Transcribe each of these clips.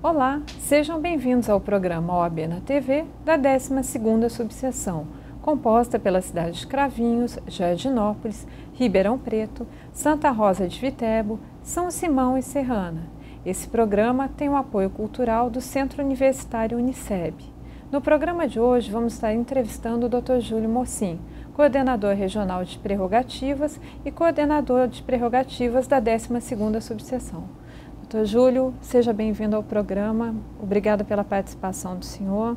Olá, sejam bem-vindos ao programa OAB na TV da 12ª Subseção, composta pelas cidades de Cravinhos, Jardinópolis, Ribeirão Preto, Santa Rosa de Viterbo, São Simão e Serrana. Esse programa tem o apoio cultural do Centro Universitário Uniceb. No programa de hoje vamos estar entrevistando o Dr. Júlio Mocin, coordenador regional de prerrogativas e coordenador de prerrogativas da 12ª Subseção. Dr. Júlio, seja bem-vindo ao programa. Obrigada pela participação do senhor.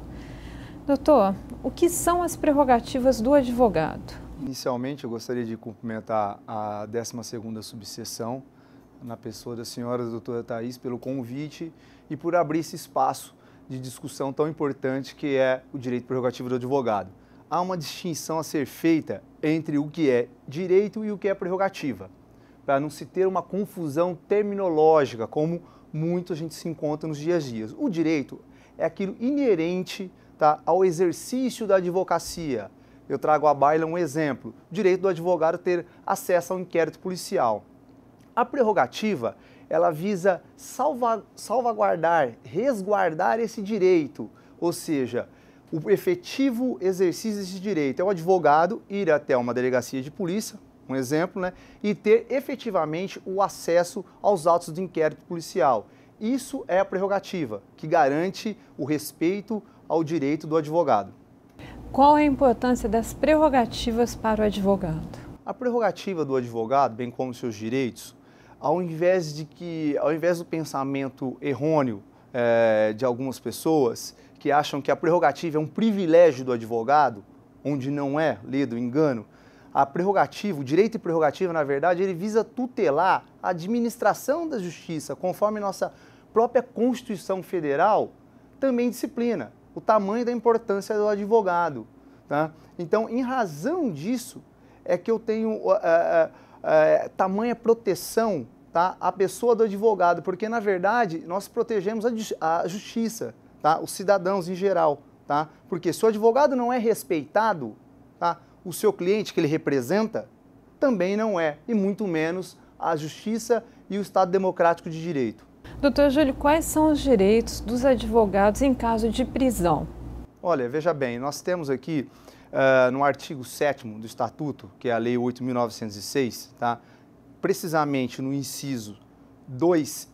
Doutor, o que são as prerrogativas do advogado? Inicialmente, eu gostaria de cumprimentar a 12ª Subseção, na pessoa da senhora doutora Thaís, pelo convite e por abrir esse espaço de discussão tão importante que é o direito prerrogativo do advogado. Há uma distinção a ser feita entre o que é direito e o que é prerrogativa, para não se ter uma confusão terminológica, como muito a gente se encontra nos dias a dias. O direito é aquilo inerente, tá, ao exercício da advocacia. Eu trago à baila um exemplo: o direito do advogado ter acesso ao inquérito policial. A prerrogativa, ela visa salvaguardar, resguardar esse direito, ou seja, o efetivo exercício desse direito é o advogado ir até uma delegacia de polícia, um exemplo, né, e ter efetivamente o acesso aos autos do inquérito policial. Isso é a prerrogativa, que garante o respeito ao direito do advogado. Qual é a importância das prerrogativas para o advogado? A prerrogativa do advogado, bem como seus direitos, ao invés do pensamento errôneo de algumas pessoas que acham que a prerrogativa é um privilégio do advogado, onde não é, lê do engano, a prerrogativa, o direito e prerrogativa, na verdade, ele visa tutelar a administração da justiça, conforme nossa própria Constituição Federal também disciplina o tamanho da importância do advogado. Tá? Então, em razão disso, é que eu tenho tamanha proteção, tá, à pessoa do advogado, porque, na verdade, nós protegemos a justiça, tá, os cidadãos em geral. Tá? Porque se o advogado não é respeitado, tá, o seu cliente que ele representa também não é, e muito menos a justiça e o Estado democrático de direito. Doutor Júlio, quais são os direitos dos advogados em caso de prisão? Olha, veja bem, nós temos aqui no artigo 7º do Estatuto, que é a Lei 8.906, tá? Precisamente no inciso 2,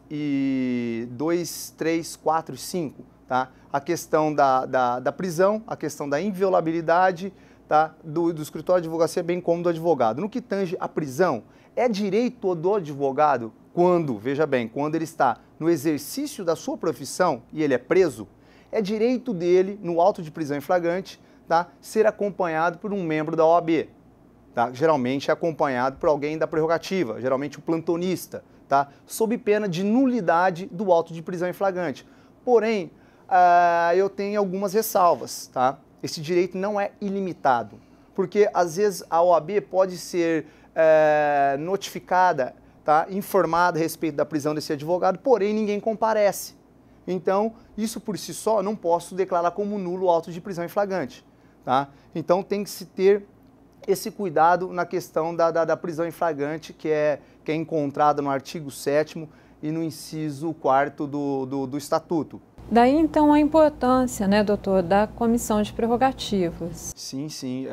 3, 4 e 5, tá? A questão da prisão, a questão da inviolabilidade, tá, do escritório de advocacia, bem como do advogado. No que tange à prisão, é direito do advogado quando, veja bem, quando ele está no exercício da sua profissão e ele é preso, é direito dele, no auto de prisão em flagrante, tá, ser acompanhado por um membro da OAB. Tá? Geralmente é acompanhado por alguém da prerrogativa, geralmente o plantonista, tá, sob pena de nulidade do auto de prisão em flagrante. Porém, eu tenho algumas ressalvas, tá? Esse direito não é ilimitado, porque às vezes a OAB pode ser notificada, tá, informada a respeito da prisão desse advogado, porém ninguém comparece. Então, isso por si só não posso declarar como nulo o auto de prisão em flagrante. Tá? Então tem que se ter esse cuidado na questão da prisão em flagrante, que é encontrada no artigo 7º e no inciso 4º do Estatuto. Daí, então, a importância, né, doutor, da comissão de prerrogativas. Sim, sim.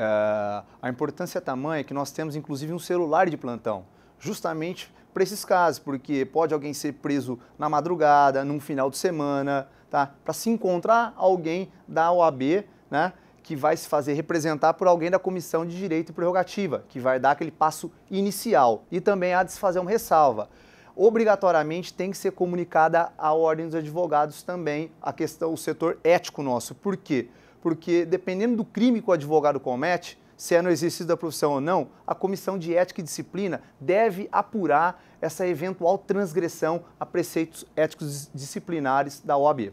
A importância é tamanha que nós temos, inclusive, um celular de plantão, justamente para esses casos, porque pode alguém ser preso na madrugada, num final de semana, tá? Para se encontrar alguém da OAB, né, que vai se fazer representar por alguém da Comissão de Direito e Prerrogativa, que vai dar aquele passo inicial. E também há de se fazer uma ressalva. Obrigatoriamente tem que ser comunicada à Ordem dos Advogados também a questão, o setor ético nosso. Por quê? Porque dependendo do crime que o advogado comete, se é no exercício da profissão ou não, a Comissão de Ética e Disciplina deve apurar essa eventual transgressão a preceitos éticos disciplinares da OAB.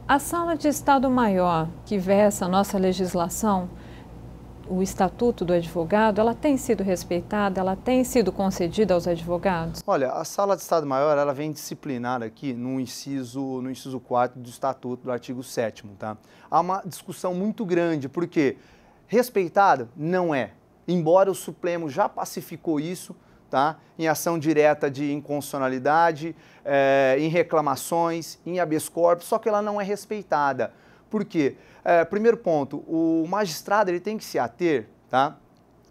A Sala de Estado-Maior, que versa a nossa legislação, o Estatuto do Advogado, ela tem sido respeitada, ela tem sido concedida aos advogados? Olha, a Sala de Estado-Maior, ela vem disciplinar aqui no inciso 4º do Estatuto, do artigo 7º, tá? Há uma discussão muito grande, porque respeitada não é. Embora o Supremo já pacificou isso, tá? Em ação direta de inconstitucionalidade, em reclamações, em habeas corpus, só que ela não é respeitada. Por quê? Primeiro ponto, o magistrado ele tem que se ater, tá?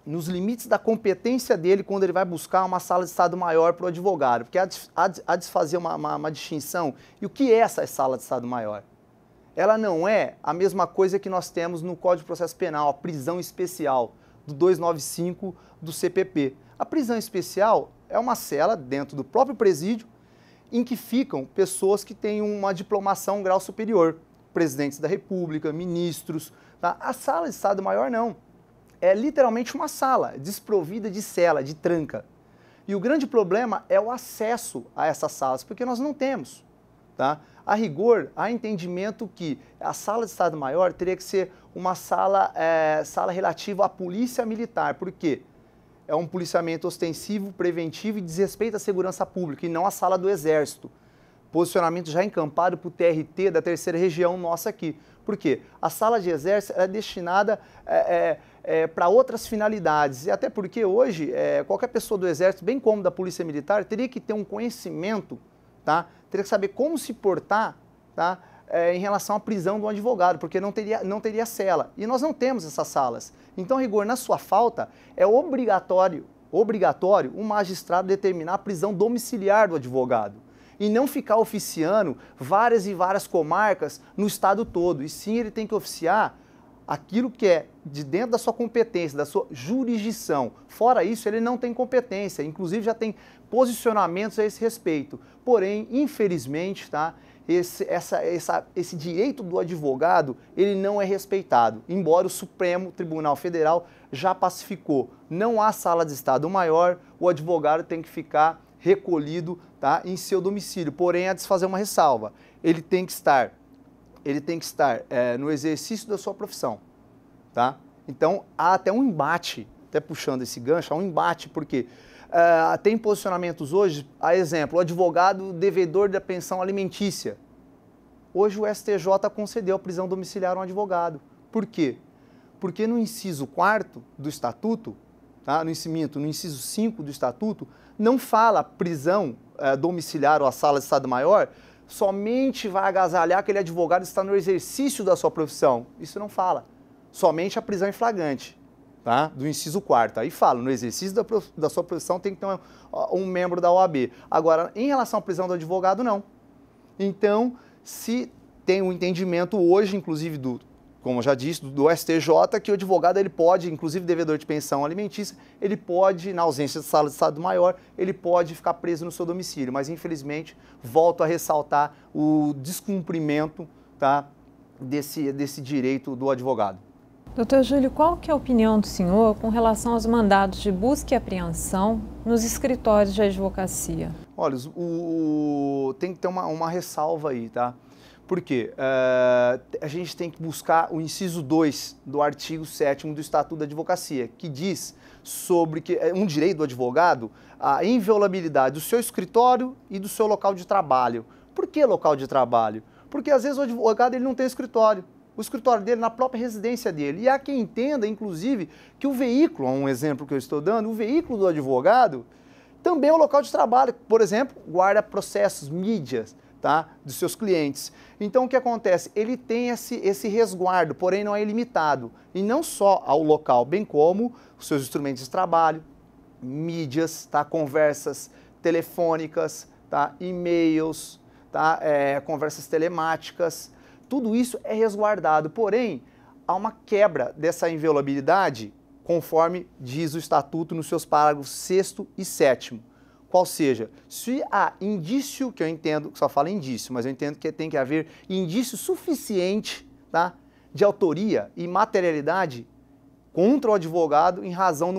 Nos limites da competência dele quando ele vai buscar uma sala de Estado maior para o advogado, porque há de fazer uma distinção. E o que é essa sala de Estado maior? Ela não é a mesma coisa que nós temos no Código de Processo Penal, a prisão especial do 295 do CPP. A prisão especial é uma cela dentro do próprio presídio em que ficam pessoas que têm uma diplomação, um grau superior, presidentes da República, ministros. Tá? A sala de Estado maior não. É literalmente uma sala desprovida de cela, de tranca. E o grande problema é o acesso a essas salas, porque nós não temos. Tá? A rigor, há entendimento que a sala de Estado Maior teria que ser uma sala relativa à polícia militar. Por quê? É um policiamento ostensivo, preventivo e desrespeito à segurança pública, e não a sala do Exército. Posicionamento já encampado para o TRT da 3ª região nossa aqui. Por quê? A sala de Exército é destinada para outras finalidades. E até porque hoje, qualquer pessoa do Exército, bem como da Polícia Militar, teria que ter um conhecimento, tá? Teria que saber como se portar, tá? Em relação à prisão do advogado, porque não teria cela. E nós não temos essas salas. Então, a rigor, na sua falta, é obrigatório o magistrado determinar a prisão domiciliar do advogado. E não ficar oficiando várias e várias comarcas no estado todo. E sim, ele tem que oficiar aquilo que é de dentro da sua competência, da sua jurisdição. Fora isso, ele não tem competência. Inclusive, já tem posicionamentos a esse respeito. Porém, infelizmente, tá? Esse direito do advogado, ele não é respeitado, embora o Supremo Tribunal Federal já pacificou. Não há sala de Estado maior, o advogado tem que ficar recolhido, tá, em seu domicílio. Porém, há de se fazer uma ressalva. Ele tem que estar no exercício da sua profissão. Tá? Então, há até um embate, até puxando esse gancho, há um embate, porque tem posicionamentos hoje, a exemplo, o advogado devedor da pensão alimentícia. Hoje o STJ concedeu a prisão domiciliar a um advogado. Por quê? Porque no inciso 4º do Estatuto, tá? no inciso 5 do Estatuto, não fala prisão domiciliar ou a sala de Estado Maior, somente vai agasalhar aquele advogado que está no exercício da sua profissão. Isso não fala. Somente a prisão em flagrante. Tá? Do inciso 4º. Aí fala, no exercício da sua profissão tem que ter um membro da OAB. Agora, em relação à prisão do advogado, não. Então, se tem um entendimento hoje, inclusive, como eu já disse, do STJ, que o advogado ele pode, inclusive devedor de pensão alimentícia, ele pode, na ausência de sala de Estado maior, ele pode ficar preso no seu domicílio. Mas, infelizmente, volto a ressaltar o descumprimento, tá, desse direito do advogado. Doutor Júlio, qual que é a opinião do senhor com relação aos mandados de busca e apreensão nos escritórios de advocacia? Olha, tem que ter uma ressalva aí, tá? Por quê? A gente tem que buscar o inciso 2 do artigo 7º do Estatuto da Advocacia, que diz sobre que é um direito do advogado a inviolabilidade do seu escritório e do seu local de trabalho. Por que local de trabalho? Porque às vezes o advogado ele não tem escritório. O escritório dele na própria residência dele. E há quem entenda, inclusive, que o veículo, um exemplo que eu estou dando, o veículo do advogado também é o local de trabalho. Por exemplo, guarda processos, mídias, tá, dos seus clientes. Então, o que acontece? Ele tem esse resguardo, porém não é ilimitado. E não só ao local, bem como os seus instrumentos de trabalho, mídias, tá, conversas telefônicas, tá, e-mails, tá, conversas telemáticas. Tudo isso é resguardado, porém, há uma quebra dessa inviolabilidade, conforme diz o Estatuto nos seus parágrafos 6º e 7º. Qual seja, se há indício, que eu entendo, que só fala indício, mas eu entendo que tem que haver indício suficiente, tá, de autoria e materialidade contra o advogado em razão de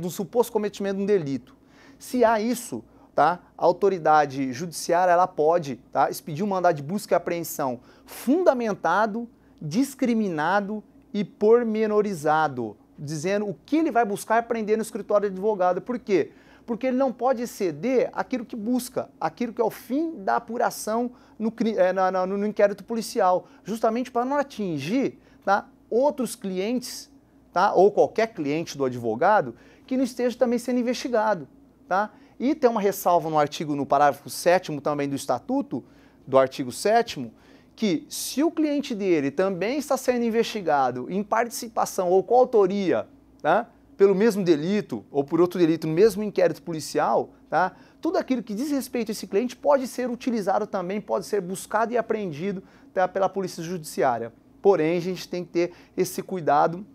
um suposto cometimento de um delito. Se há isso, tá, a autoridade judiciária ela pode, tá, expedir um mandado de busca e apreensão fundamentado, discriminado e pormenorizado, dizendo o que ele vai buscar e prender no escritório de advogado. Por quê? Porque ele não pode exceder aquilo que busca, aquilo que é o fim da apuração no inquérito policial, justamente para não atingir, tá, outros clientes, tá, ou qualquer cliente do advogado que não esteja também sendo investigado. tá? E tem uma ressalva no parágrafo 7º também do Estatuto, do artigo 7º, que se o cliente dele também está sendo investigado em participação ou coautoria, tá? Pelo mesmo delito ou por outro delito no mesmo inquérito policial, tá? Tudo aquilo que diz respeito a esse cliente pode ser utilizado também, pode ser buscado e apreendido, tá, pela Polícia Judiciária. Porém, a gente tem que ter esse cuidado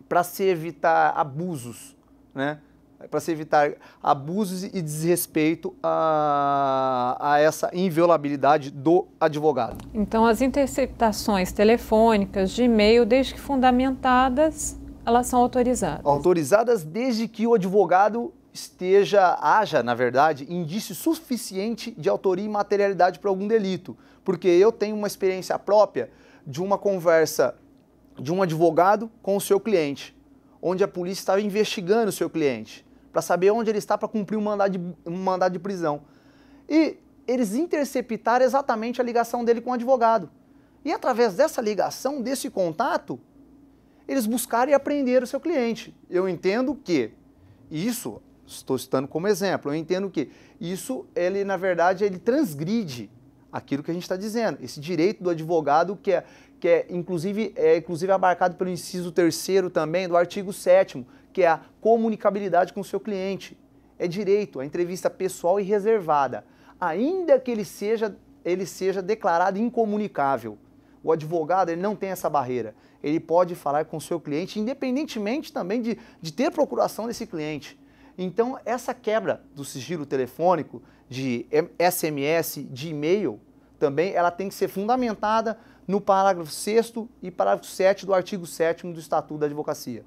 para se evitar abusos, né? Para se evitar abusos e desrespeito a essa inviolabilidade do advogado. Então, as interceptações telefônicas, de e-mail, desde que fundamentadas, elas são autorizadas? Autorizadas desde que o advogado haja, na verdade, indício suficiente de autoria e materialidade para algum delito. Porque eu tenho uma experiência própria de uma conversa de um advogado com o seu cliente, onde a polícia estava investigando o seu cliente, para saber onde ele está para cumprir um mandado de prisão. E eles interceptaram exatamente a ligação dele com o advogado. E através dessa ligação, desse contato, eles buscaram e apreenderam o seu cliente. Eu entendo que isso, estou citando como exemplo, eu entendo que isso, na verdade, ele transgride aquilo que a gente está dizendo. Esse direito do advogado que é inclusive abarcado pelo inciso 3º também do artigo 7º, que é a comunicabilidade com o seu cliente. É direito à entrevista pessoal e reservada, ainda que ele seja declarado incomunicável. O advogado ele não tem essa barreira. Ele pode falar com o seu cliente, independentemente também de ter procuração desse cliente. Então, essa quebra do sigilo telefônico, de SMS, de e-mail, também ela tem que ser fundamentada no parágrafo 6º e parágrafo 7º do artigo 7º do Estatuto da Advocacia.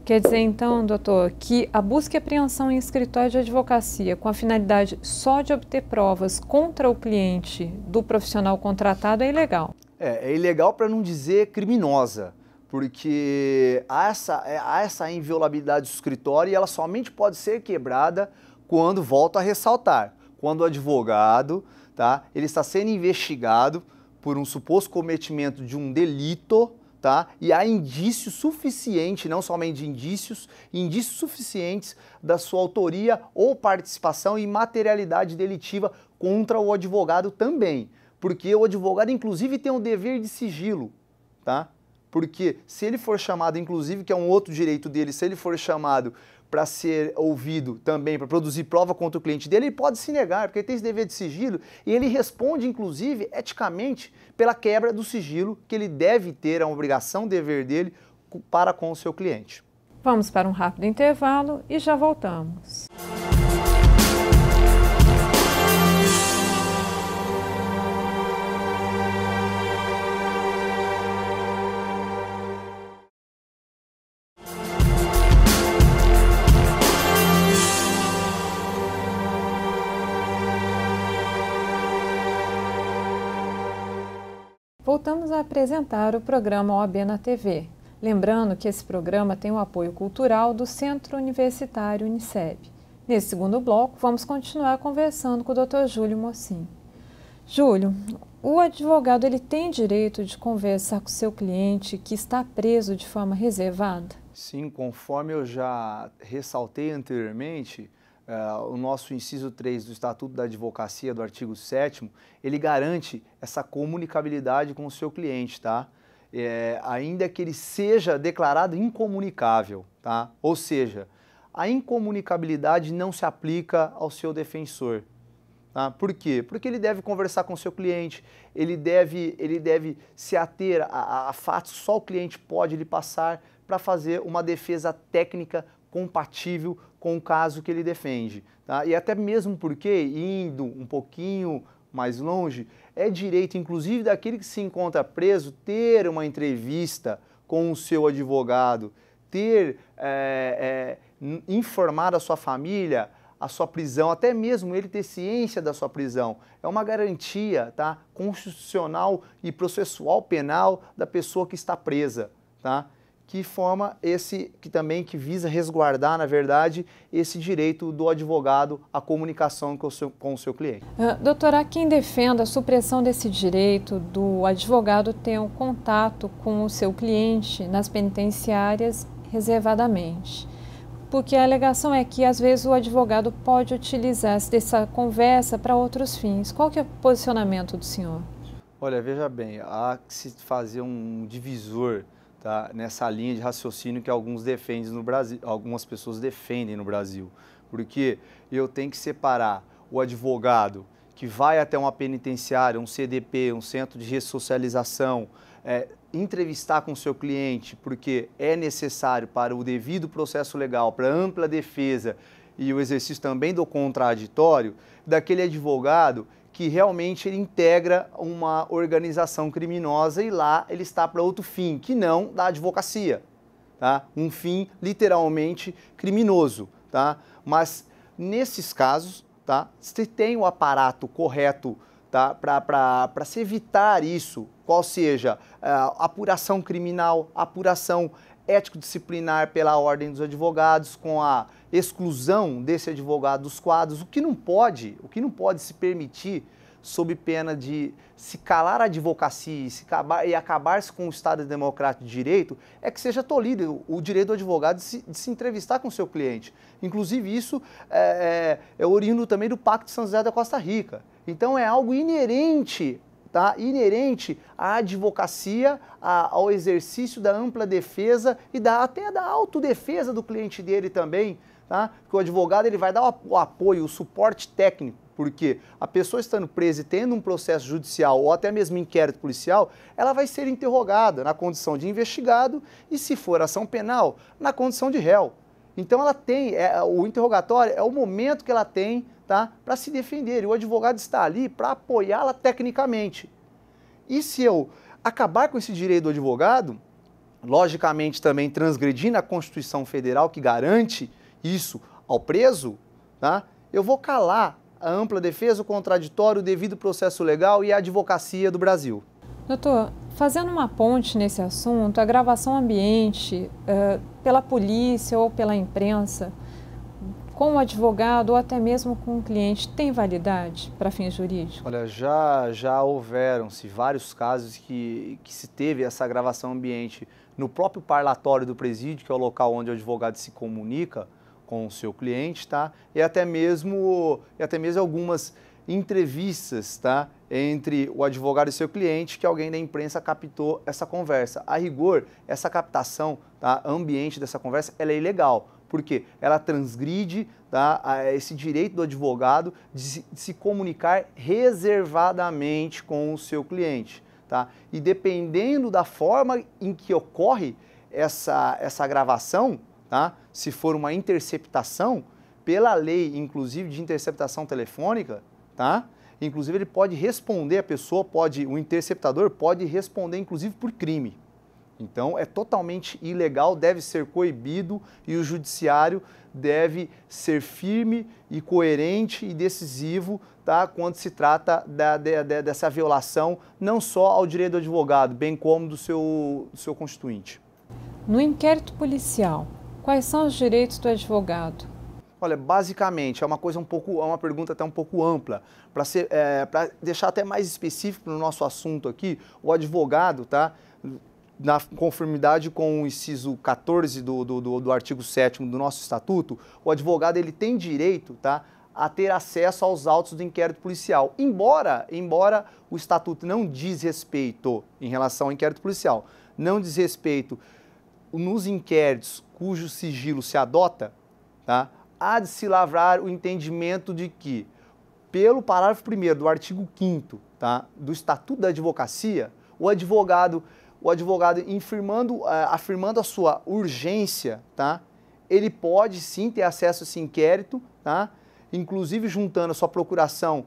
Quer dizer, então, doutor, que a busca e apreensão em escritório de advocacia com a finalidade só de obter provas contra o cliente do profissional contratado é ilegal? É ilegal para não dizer criminosa, porque há essa inviolabilidade do escritório e ela somente pode ser quebrada quando, volto a ressaltar, quando o advogado, tá, ele está sendo investigado por um suposto cometimento de um delito, tá? E há indício suficiente, não somente indícios suficientes da sua autoria ou participação e materialidade delitiva contra o advogado também. Porque o advogado, inclusive, tem um dever de sigilo, tá? Porque se ele for chamado, inclusive, que é um outro direito dele, se ele for chamado para ser ouvido também, para produzir prova contra o cliente dele, ele pode se negar, porque ele tem esse dever de sigilo e ele responde, inclusive, eticamente, pela quebra do sigilo que ele deve ter, a obrigação, dever dele para com o seu cliente. Vamos para um rápido intervalo e já voltamos. Voltamos a apresentar o programa OAB na TV. Lembrando que esse programa tem o apoio cultural do Centro Universitário Uniceb. Nesse segundo bloco, vamos continuar conversando com o Dr. Júlio Mocin. Júlio, o advogado ele tem direito de conversar com o seu cliente que está preso de forma reservada? Sim, conforme eu já ressaltei anteriormente, o nosso inciso 3 do Estatuto da Advocacia, do artigo 7º, ele garante essa comunicabilidade com o seu cliente, tá? Ainda que ele seja declarado incomunicável, tá? Ou seja, a incomunicabilidade não se aplica ao seu defensor, tá? Por quê? Porque ele deve conversar com o seu cliente, ele deve se ater a fatos que só o cliente pode lhe passar para fazer uma defesa técnica compatível com o caso que ele defende, tá? E até mesmo porque, indo um pouquinho mais longe, é direito, inclusive, daquele que se encontra preso, ter uma entrevista com o seu advogado, informar a sua família a sua prisão, até mesmo ele ter ciência da sua prisão. É uma garantia, tá, constitucional e processual penal da pessoa que está presa, tá? Que forma que visa resguardar, na verdade, esse direito do advogado à comunicação com o seu cliente. Doutora, há quem defenda a supressão desse direito do advogado ter um contato com o seu cliente nas penitenciárias reservadamente. Porque a alegação é que, às vezes, o advogado pode utilizar dessa conversa para outros fins. Qual que é o posicionamento do senhor? Olha, veja bem, há que se fazer um divisor, tá, nessa linha de raciocínio que alguns defendem no Brasil, algumas pessoas defendem no Brasil. Porque eu tenho que separar o advogado que vai até uma penitenciária, um CDP, um centro de ressocialização, entrevistar com o seu cliente, porque é necessário para o devido processo legal, para a ampla defesa e o exercício também do contraditório, daquele advogado que realmente ele integra uma organização criminosa e lá ele está para outro fim, que não da advocacia, tá? Um fim literalmente criminoso, tá? Mas nesses casos, tá, se tem o aparato correto, tá, para se evitar isso, qual seja apuração criminal, apuração ético-disciplinar pela ordem dos advogados, com a exclusão desse advogado dos quadros, o que não pode se permitir, sob pena de se calar a advocacia e acabar-se com o Estado Democrático de Direito, é que seja tolhido o direito do advogado de se entrevistar com o seu cliente. Inclusive, isso é oriundo também do Pacto de São José da Costa Rica. Então, é algo inerente, tá? Inerente à advocacia, ao exercício da ampla defesa e até da autodefesa do cliente dele também, tá? Porque o advogado ele vai dar o apoio, o suporte técnico, porque a pessoa estando presa e tendo um processo judicial ou até mesmo inquérito policial, ela vai ser interrogada na condição de investigado e, se for ação penal, na condição de réu. Então ela tem, o interrogatório é o momento que ela tem, tá, para se defender, e o advogado está ali para apoiá-la tecnicamente. E se eu acabar com esse direito do advogado, logicamente também transgredindo a Constituição Federal que garante isso ao preso, tá, eu vou calar a ampla defesa, o contraditório, o devido processo legal e a advocacia do Brasil. Doutor, fazendo uma ponte nesse assunto, a gravação ambiente pela polícia ou pela imprensa, com o advogado ou até mesmo com o cliente, tem validade para fins jurídicos? Olha, já houveram-se vários casos que se teve essa gravação ambiente no próprio parlatório do presídio, que é o local onde o advogado se comunica com o seu cliente, tá? E até mesmo algumas entrevistas, tá, entre o advogado e seu cliente, que alguém da imprensa captou essa conversa. A rigor, essa captação, tá, ambiente dessa conversa, ela é ilegal, porque ela transgride, tá, esse direito do advogado de se comunicar reservadamente com o seu cliente, tá? E dependendo da forma em que ocorre essa gravação, tá, se for uma interceptação, pela lei, inclusive, de interceptação telefônica, tá? Inclusive, ele pode responder, o interceptador pode responder, inclusive, por crime. Então, é totalmente ilegal, deve ser coibido e o judiciário deve ser firme e coerente e decisivo, tá, quando se trata dessa violação, não só ao direito do advogado, bem como do seu constituinte. No inquérito policial, quais são os direitos do advogado? Olha, basicamente, é uma pergunta até um pouco ampla. Para deixar até mais específico no nosso assunto aqui, o advogado, tá, na conformidade com o inciso 14 do artigo 7º do nosso estatuto, o advogado ele tem direito, tá, a ter acesso aos autos do inquérito policial. Embora o estatuto não diz respeito em relação ao inquérito policial, não diz respeito nos inquéritos cujo sigilo se adota, tá, há de se lavrar o entendimento de que, pelo parágrafo 1º do artigo 5º, tá, do Estatuto da Advocacia, o advogado afirmando a sua urgência, tá, ele pode sim ter acesso a esse inquérito, tá, inclusive juntando a sua procuração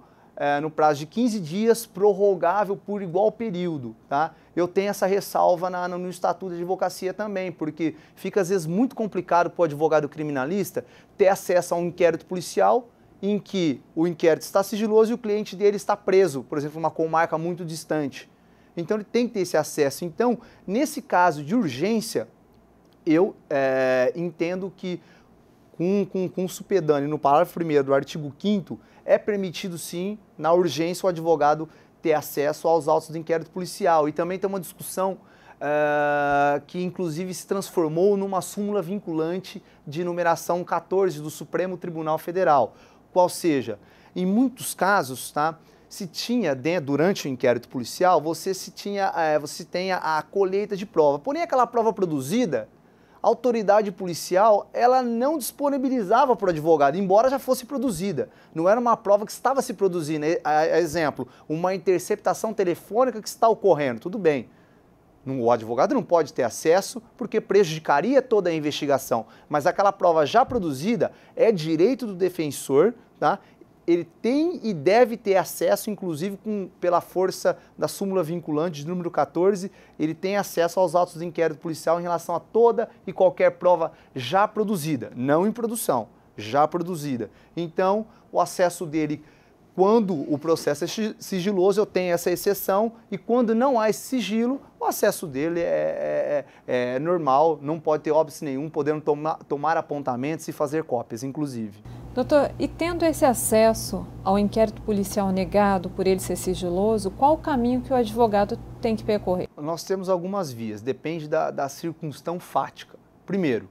no prazo de 15 dias, prorrogável por igual período, tá? Eu tenho essa ressalva no Estatuto de Advocacia também, porque fica às vezes muito complicado para o advogado criminalista ter acesso a um inquérito policial em que o inquérito está sigiloso e o cliente dele está preso, por exemplo, uma comarca muito distante. Então ele tem que ter esse acesso. Então, nesse caso de urgência, eu entendo que com o supedâneo no parágrafo 1º do artigo 5º, é permitido sim, na urgência, o advogado ter acesso aos autos do inquérito policial. E também tem uma discussão que inclusive se transformou numa súmula vinculante de numeração 14 do Supremo Tribunal Federal. Qual seja, em muitos casos, tá, se tinha, durante o inquérito policial, você tem a colheita de prova. Porém, aquela prova produzida, a autoridade policial, ela não disponibilizava para o advogado, embora já fosse produzida. Não era uma prova que estava se produzindo. Exemplo, uma interceptação telefônica que está ocorrendo. Tudo bem. O advogado não pode ter acesso porque prejudicaria toda a investigação. Mas aquela prova já produzida é direito do defensor, tá? Ele tem e deve ter acesso, inclusive pela força da súmula vinculante de número 14, ele tem acesso aos autos do inquérito policial em relação a toda e qualquer prova já produzida, não em produção, já produzida. Então, o acesso dele, quando o processo é sigiloso, eu tenho essa exceção, e quando não há esse sigilo, o acesso dele é normal, não pode ter óbice nenhum, podendo tomar apontamentos e fazer cópias, inclusive. Doutor, e tendo esse acesso ao inquérito policial negado por ele ser sigiloso, qual o caminho que o advogado tem que percorrer? Nós temos algumas vias, depende da circunstância fática. Primeiro,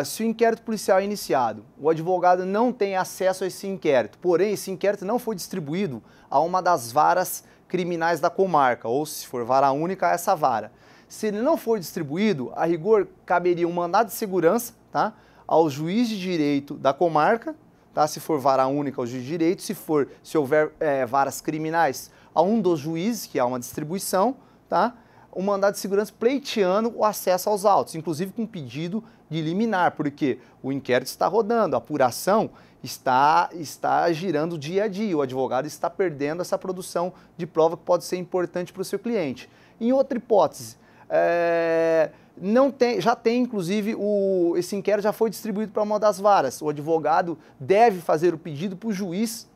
se o inquérito policial é iniciado, o advogado não tem acesso a esse inquérito, porém esse inquérito não foi distribuído a uma das varas criminais da comarca, ou se for vara única, a essa vara. Se ele não for distribuído, a rigor caberia um mandado de segurança, tá, ao juiz de direito da comarca, tá, se for vara única, ao juiz de direito, se houver varas criminais, a um dos juízes, que há uma distribuição, tá, um mandado de segurança pleiteando o acesso aos autos, inclusive com pedido de liminar, porque o inquérito está rodando, a apuração está girando dia a dia, o advogado está perdendo essa produção de prova que pode ser importante para o seu cliente. Em outra hipótese, já tem, inclusive, esse inquérito já foi distribuído para uma das varas, o advogado deve fazer o pedido para o juiz,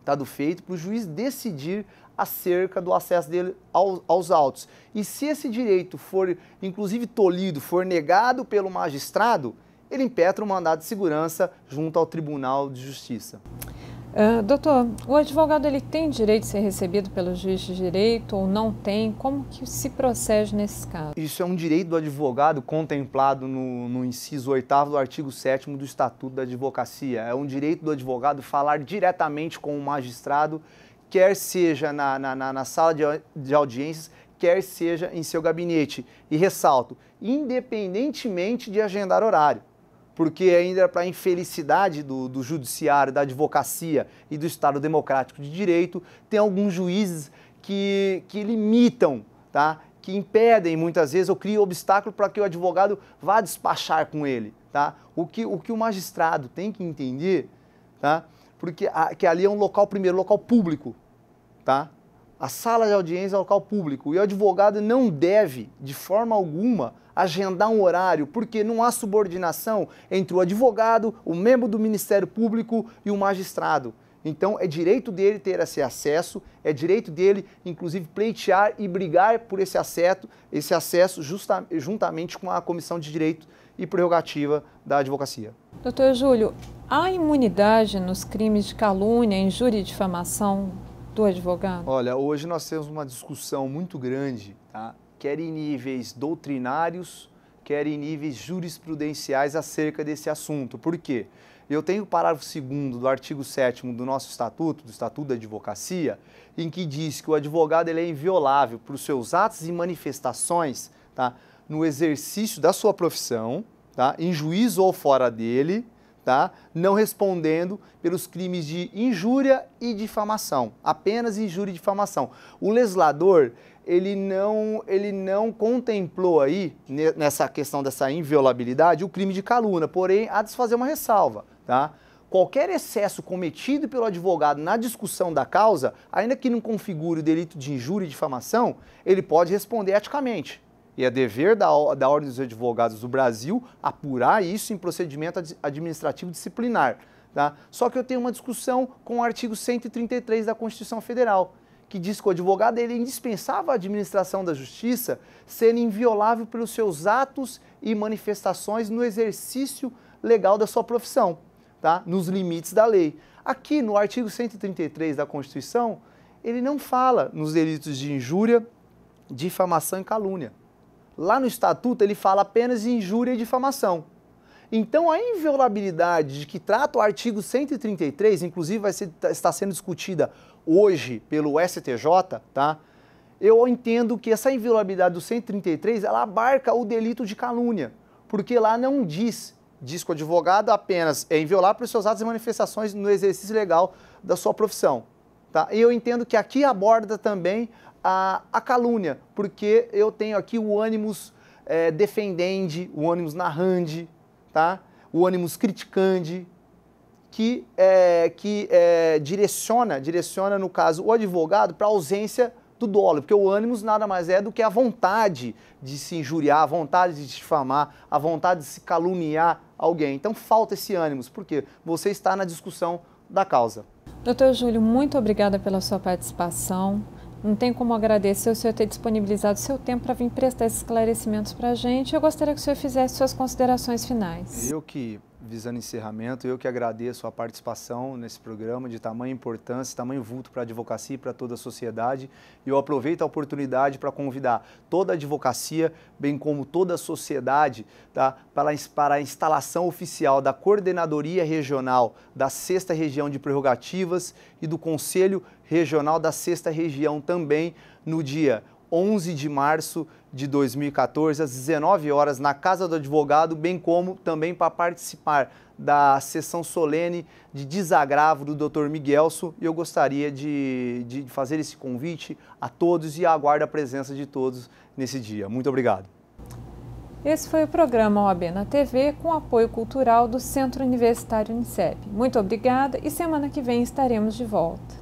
tá, do feito, para o juiz decidir acerca do acesso dele aos autos. E se esse direito for, inclusive, tolhido, for negado pelo magistrado, ele impetra um mandado de segurança junto ao Tribunal de Justiça. Doutor, o advogado ele tem direito de ser recebido pelo juiz de direito ou não tem? Como que se procede nesses casos? Isso é um direito do advogado contemplado no inciso 8º do artigo 7º do Estatuto da Advocacia. É um direito do advogado falar diretamente com o magistrado, quer seja na sala de audiências, quer seja em seu gabinete. E ressalto, independentemente de agendar horário. Porque ainda para a infelicidade do judiciário, da advocacia e do Estado Democrático de Direito, tem alguns juízes que limitam, tá? Que impedem muitas vezes ou criam obstáculo para que o advogado vá despachar com ele. Tá? O que o magistrado tem que entender, tá? Porque que ali é um local, primeiro, local público. Tá? A sala de audiência é um local público e o advogado não deve, de forma alguma, agendar um horário, porque não há subordinação entre o advogado, o membro do Ministério Público e o magistrado. Então, é direito dele ter esse acesso, é direito dele, inclusive, pleitear e brigar por esse acesso juntamente com a Comissão de Direito e Prerrogativa da Advocacia. Doutor Júlio, há imunidade nos crimes de calúnia, injúria e difamação do advogado? Olha, hoje nós temos uma discussão muito grande, tá? Quer em níveis doutrinários, quer em níveis jurisprudenciais acerca desse assunto. Por quê? Eu tenho o parágrafo 2º do artigo 7º do nosso estatuto, do Estatuto da Advocacia, em que diz que o advogado ele é inviolável por seus atos e manifestações, tá, no exercício da sua profissão, tá, em juízo ou fora dele, tá, não respondendo pelos crimes de injúria e difamação, apenas injúria e difamação. O legislador ele não contemplou aí, nessa questão dessa inviolabilidade, o crime de calúnia, porém, há de se fazer uma ressalva, tá? Qualquer excesso cometido pelo advogado na discussão da causa, ainda que não configure o delito de injúria e difamação, ele pode responder eticamente. E é dever da Ordem dos Advogados do Brasil apurar isso em procedimento administrativo disciplinar, tá? Só que eu tenho uma discussão com o artigo 133 da Constituição Federal, que diz que o advogado ele é indispensável à administração da justiça, sendo inviolável pelos seus atos e manifestações no exercício legal da sua profissão, tá? Nos limites da lei. Aqui no artigo 133 da Constituição, ele não fala nos delitos de injúria, difamação e calúnia. Lá no Estatuto ele fala apenas em injúria e difamação. Então a inviolabilidade de que trata o artigo 133, inclusive está sendo discutida hoje pelo STJ, tá? Eu entendo que essa inviolabilidade do 133, ela abarca o delito de calúnia, porque lá não diz que o advogado apenas é inviolável pelos seus atos e manifestações no exercício legal da sua profissão. Tá? E eu entendo que aqui aborda também a calúnia, porque eu tenho aqui o ânimus defendendi, o ânimus narrandi, tá? O ânimus criticandi, que direciona, no caso, o advogado para a ausência do dolo, porque o ânimus nada mais é do que a vontade de se injuriar, a vontade de difamar, a vontade de se caluniar alguém. Então falta esse ânimus, porque você está na discussão da causa. Doutor Júlio, muito obrigada pela sua participação. Não tem como agradecer o senhor ter disponibilizado seu tempo para vir prestar esses esclarecimentos para a gente. Eu gostaria que o senhor fizesse suas considerações finais. Visando encerramento, eu que agradeço a participação nesse programa de tamanha importância, tamanho vulto para a advocacia e para toda a sociedade. E eu aproveito a oportunidade para convidar toda a advocacia, bem como toda a sociedade, tá, para a instalação oficial da Coordenadoria Regional da 6ª Região de Prerrogativas e do Conselho Regional da 6ª Região também no dia 11 de março de 2014, às 19 horas, na Casa do Advogado, bem como também para participar da sessão solene de desagravo do Dr. Miguelso. E eu gostaria de fazer esse convite a todos e aguardo a presença de todos nesse dia. Muito obrigado. Esse foi o programa OAB na TV, com apoio cultural do Centro Universitário Unicep. Muito obrigada e semana que vem estaremos de volta.